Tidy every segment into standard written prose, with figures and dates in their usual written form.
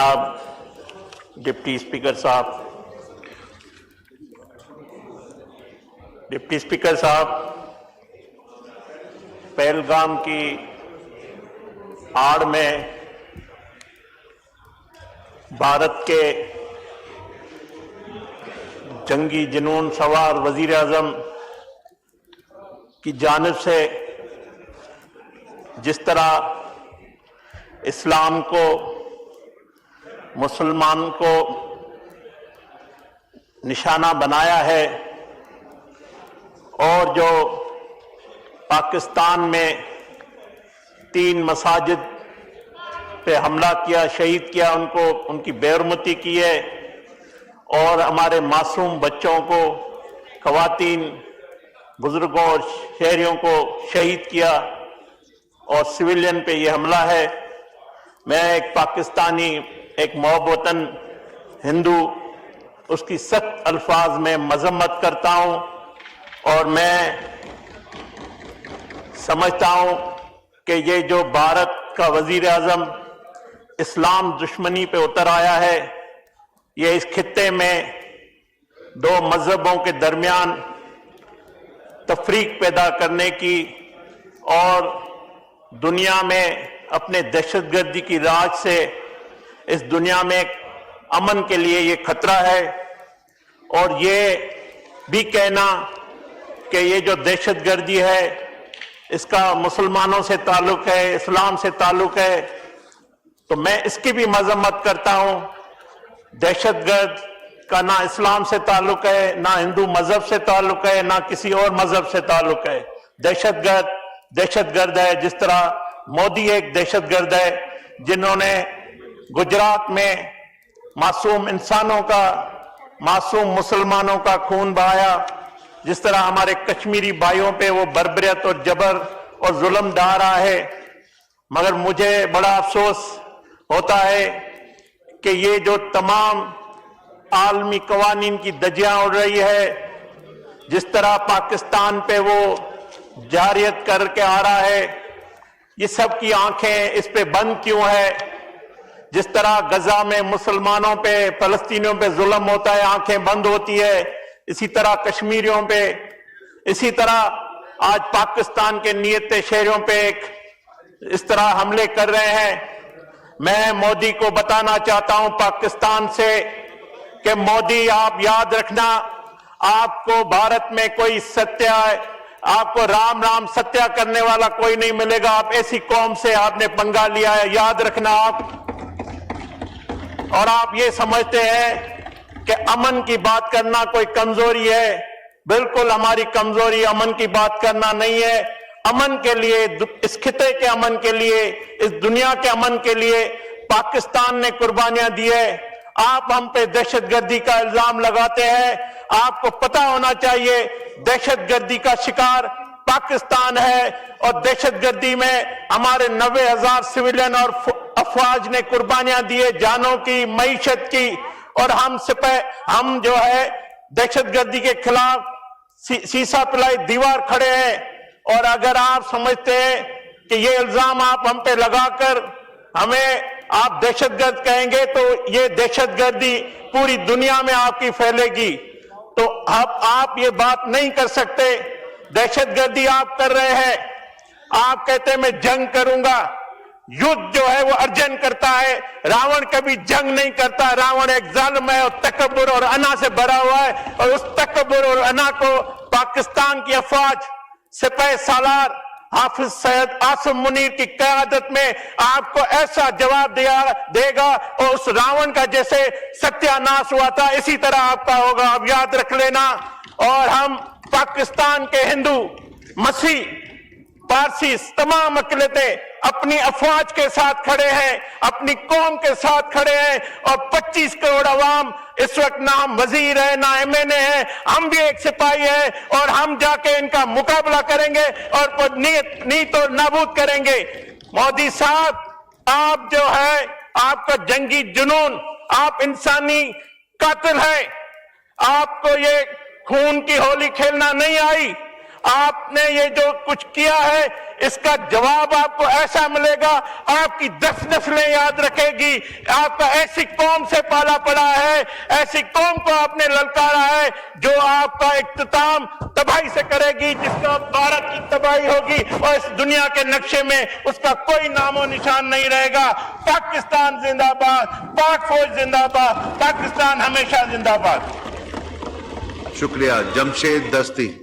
जनाब deputy speaker साहब, पहलगाम की आड़ में भारत के जंगी जुनून सवार वजीर आज़म की जानिब से जिस तरह इस्लाम को, मुसलमान को निशाना बनाया है और जो पाकिस्तान में 3 मसाजिद पे हमला किया, शहीद किया, उनको उनकी बेरुमती की है और हमारे मासूम बच्चों को, ख़वातीन, बुजुर्गों और शहरियों को शहीद किया और सिविलियन पे ये हमला है। मैं एक पाकिस्तानी, एक मोहब्बतन हिंदू, उसकी सख्त अल्फाज में मजम्मत करता हूँ और मैं समझता हूँ कि ये जो भारत का वजीर आज़म इस्लाम दुश्मनी पे उतर आया है, ये इस खित्ते में 2 मजहबों के दरमियान तफरीक पैदा करने की और दुनिया में अपने दहशतगर्दी की राज से इस दुनिया में अमन के लिए ये खतरा है। और ये भी कहना कि ये जो दहशतगर्दी है इसका मुसलमानों से ताल्लुक है, इस्लाम से ताल्लुक है, तो मैं इसकी भी मजम्मत करता हूँ। दहशतगर्द का ना इस्लाम से ताल्लुक है, ना हिंदू मजहब से ताल्लुक है, ना किसी और मजहब से ताल्लुक है। दहशतगर्द है, जिस तरह मोदी एक दहशतगर्द है जिन्होंने गुजरात में मासूम इंसानों का, मासूम मुसलमानों का खून बहाया, जिस तरह हमारे कश्मीरी भाइयों पे वो बर्बरियत और जबर और जुल्म ढा रहा है। मगर मुझे बड़ा अफसोस होता है कि ये जो तमाम आलमी कवानीन की धज्जियां उड़ रही है, जिस तरह पाकिस्तान पे वो जारियत करके आ रहा है, ये सब की आंखें इस पे बंद क्यों है? जिस तरह गजा में मुसलमानों पे, फलस्तीनियों पे जुल्म होता है, आंखें बंद होती है, इसी तरह कश्मीरियों पे, इसी तरह आज पाकिस्तान के नियत शहरों पे इस तरह हमले कर रहे हैं। मैं मोदी को बताना चाहता हूं पाकिस्तान से कि मोदी, आप याद रखना, आपको भारत में कोई सत्य है, आपको राम राम सत्या करने वाला कोई नहीं मिलेगा। आप ऐसी कौम से आपने पंगा लिया है, याद रखना आप। और आप ये समझते हैं कि अमन की बात करना कोई कमजोरी है। बिल्कुल हमारी कमजोरी अमन की बात करना नहीं है। अमन के लिए, इस खिते के अमन के लिए, इस दुनिया के अमन के लिए पाकिस्तान ने कुर्बानियां दी है। आप हम पे दहशतगर्दी का इल्जाम लगाते हैं। आपको पता होना चाहिए दहशतगर्दी का शिकार पाकिस्तान है और दहशतगर्दी में हमारे 90,000 सिविलियन और अफवाज ने कुर्बानियां दी है, जानों की, मईशत की। और हम जो है दहशतगर्दी के खिलाफ सीसा पिलाई दीवार खड़े हैं। और अगर आप समझते हैं कि ये इल्जाम आप हम पे लगाकर हमें आप दहशतगर्द कहेंगे तो ये दहशतगर्दी पूरी दुनिया में आपकी फैलेगी। तो अब आप ये बात नहीं कर सकते। दहशतगर्दी आप कर रहे हैं। आप कहते हैं मैं जंग करूंगा। युद्ध जो है वो अर्जुन करता है, रावण कभी जंग नहीं करता। रावण एक जालिम है और तकब्बुर और अना से भरा हुआ है। और उस तकब्बुर और अना को पाकिस्तान की अफवाज, सिपाही सालार हाफिज सैयद आसिम मुनीर की क़यादत में आपको ऐसा जवाब देगा और उस रावण का जैसे सत्यानाश हुआ था इसी तरह आपका होगा। अब याद रख लेना। और हम पाकिस्तान के हिंदू, मसीह, पारसी, तमाम अक़लियतें अपनी अफवाज के साथ खड़े हैं, अपनी कौम के साथ खड़े हैं। और 25 करोड़ अवाम इस वक्त ना हम वजीर है, ना MNA है, हम भी एक सिपाही है और हम जाके इनका मुकाबला करेंगे और नीत और नाबूद करेंगे। मोदी साहब, आप जो है, आपका जंगी जुनून, आप इंसानी कातिल हैं। आपको ये खून की होली खेलना नहीं आई। आपने ये जो कुछ किया है اس کا جواب آپ کو ایسا ملے گا، آپ کی 10 نسلیں یاد رکھے گی۔ آپ کا ایسی قوم سے پالا پڑا ہے، ایسی قوم کو آپ نے للکارا ہے جو آپ کا اختتام تباہی سے کرے گی، جس کا بھارت کی تباہی ہوگی اور اس دنیا کے نقشے میں اس کا کوئی نام و نشان نہیں رہے گا۔ پاکستان زندہ باد، پاک فوج زندہ باد، پاکستان ہمیشہ زندہ باد۔ شکریہ۔ جمشید دستی۔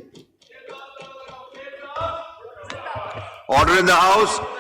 Order in the House.